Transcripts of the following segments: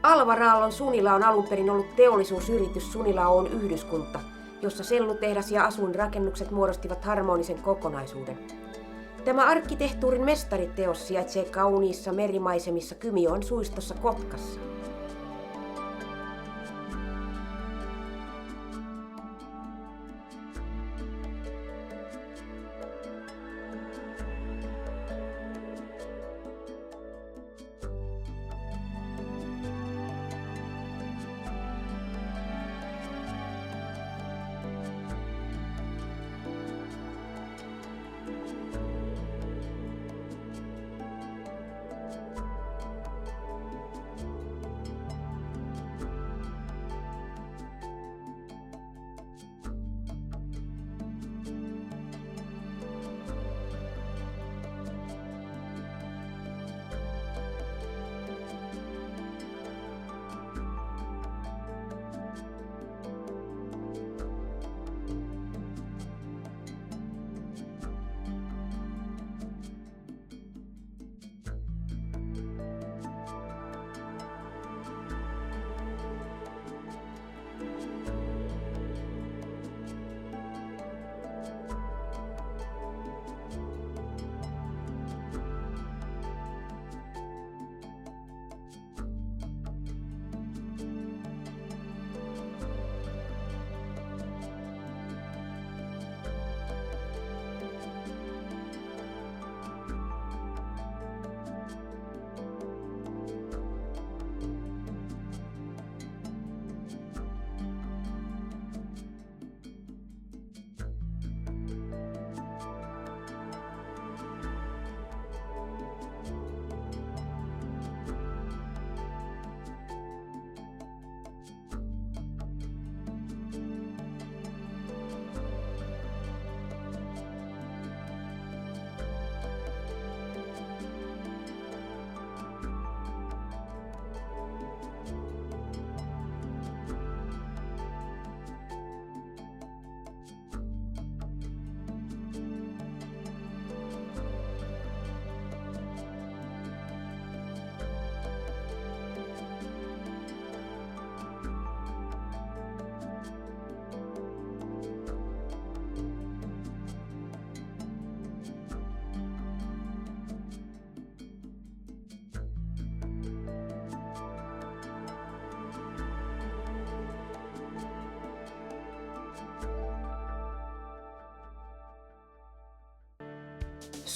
Alvar Aallon Sunila on alun perin ollut teollisuusyritys Sunila Oyn yhdyskunta, jossa sellutehdas ja asuinrakennukset muodostivat harmonisen kokonaisuuden. Tämä arkkitehtuurin mestariteos sijaitsee kauniissa merimaisemissa Kymijoen suistossa Kotkassa.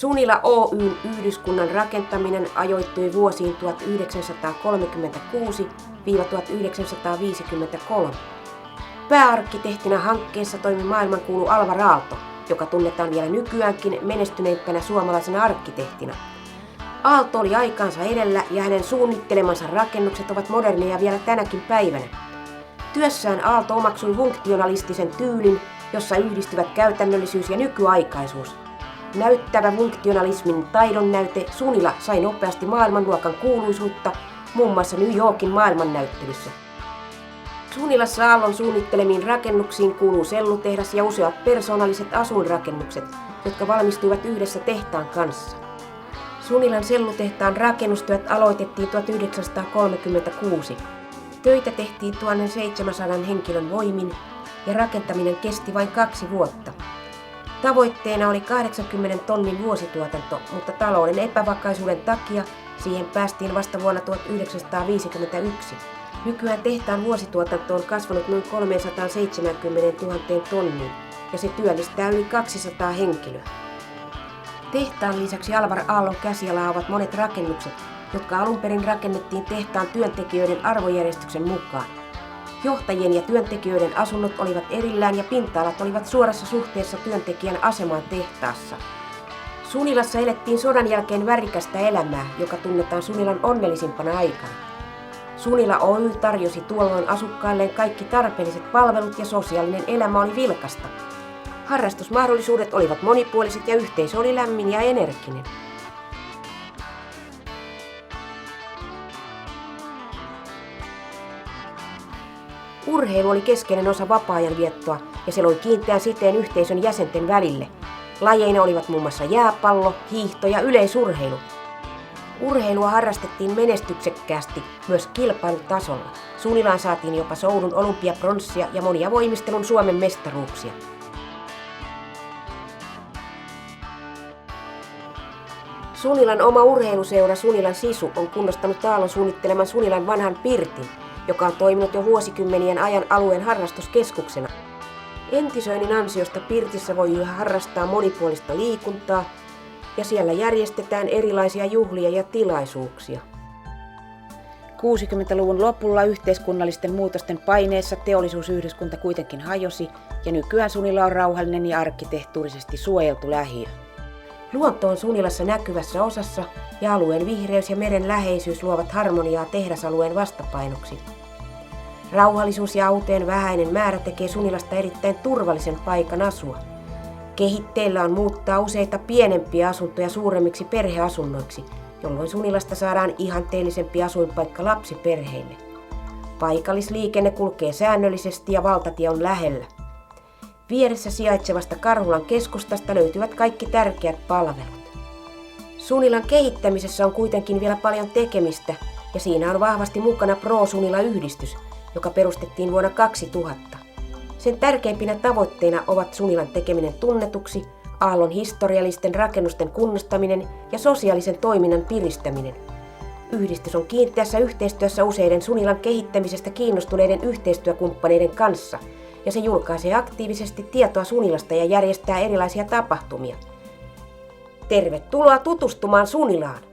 Sunila Oyn yhdyskunnan rakentaminen ajoittui vuosiin 1936–1953. Pääarkkitehtina hankkeessa toimi maailmankuulu Alvar Aalto, joka tunnetaan vielä nykyäänkin menestyneimpänä suomalaisena arkkitehtina. Aalto oli aikaansa edellä ja hänen suunnittelemansa rakennukset ovat moderneja vielä tänäkin päivänä. Työssään Aalto omaksui funktionalistisen tyylin, jossa yhdistyvät käytännöllisyys ja nykyaikaisuus. Näyttävä funktionalismin taidonnäyte Sunila sai nopeasti maailmanluokan kuuluisuutta muun muassa New Yorkin maailmannäyttelyssä. Sunilassa Aallon suunnittelemiin rakennuksiin kuuluu sellutehdas ja useat persoonalliset asuinrakennukset, jotka valmistuivat yhdessä tehtaan kanssa. Sunilan sellutehtaan rakennustyöt aloitettiin 1936. Töitä tehtiin 1700 henkilön voimin ja rakentaminen kesti vain 2 vuotta. Tavoitteena oli 80 tonnin vuosituotanto, mutta talouden epävakaisuuden takia siihen päästiin vasta vuonna 1951. Nykyään tehtaan vuosituotanto on kasvanut noin 370 000 tonniin ja se työllistää yli 200 henkilöä. Tehtaan lisäksi Alvar Aallon käsialaa ovat monet rakennukset, jotka alun perin rakennettiin tehtaan työntekijöiden arvojärjestyksen mukaan. Johtajien ja työntekijöiden asunnot olivat erillään ja pinta-alat olivat suorassa suhteessa työntekijän asemaan tehtaassa. Sunilassa elettiin sodan jälkeen värikästä elämää, joka tunnetaan Sunilan onnellisimpana aikana. Sunila Oy tarjosi tuolloin asukkailleen kaikki tarpeelliset palvelut ja sosiaalinen elämä oli vilkasta. Harrastusmahdollisuudet olivat monipuoliset ja yhteisö oli lämmin ja energinen. Urheilu oli keskeinen osa vapaa-ajan viettoa ja se loi kiinteän siteen yhteisön jäsenten välille. Lajeina olivat muun muassa jääpallo, hiihto ja yleisurheilu. Urheilua harrastettiin menestyksekkäästi myös kilpailutasolla. Sunilaan saatiin jopa soudun olympiapronssia ja monia voimistelun Suomen mestaruuksia. Sunilan oma urheiluseura Sunilan Sisu on kunnostanut Aallon suunnitteleman Sunilan vanhan pirtin, joka on toiminut jo vuosikymmenien ajan alueen harrastuskeskuksena. Entisöinnin ansiosta pirtissä voi yhä harrastaa monipuolista liikuntaa ja siellä järjestetään erilaisia juhlia ja tilaisuuksia. 60-luvun lopulla yhteiskunnallisten muutosten paineessa teollisuusyhdyskunta kuitenkin hajosi ja nykyään Sunila on rauhallinen ja arkkitehtuurisesti suojeltu lähiö. Luonto on Sunilassa näkyvässä osassa ja alueen vihreys ja meren läheisyys luovat harmoniaa tehdasalueen vastapainoksi. Rauhallisuus ja autojen vähäinen määrä tekee Sunilasta erittäin turvallisen paikan asua. Kehitteillä on muuttaa useita pienempiä asuntoja suuremmiksi perheasunnoiksi, jolloin Sunilasta saadaan ihanteellisempi asuinpaikka lapsiperheille. Paikallisliikenne kulkee säännöllisesti ja valtatie on lähellä. Vieressä sijaitsevasta Karhulan keskustasta löytyvät kaikki tärkeät palvelut. Sunilan kehittämisessä on kuitenkin vielä paljon tekemistä ja siinä on vahvasti mukana Pro-Sunila-yhdistys, joka perustettiin vuonna 2000. Sen tärkeimpinä tavoitteina ovat Sunilan tekeminen tunnetuksi, Aallon historiallisten rakennusten kunnostaminen ja sosiaalisen toiminnan piristäminen. Yhdistys on kiinteässä yhteistyössä useiden Sunilan kehittämisestä kiinnostuneiden yhteistyökumppaneiden kanssa ja se julkaisee aktiivisesti tietoa Sunilasta ja järjestää erilaisia tapahtumia. Tervetuloa tutustumaan Sunilaan!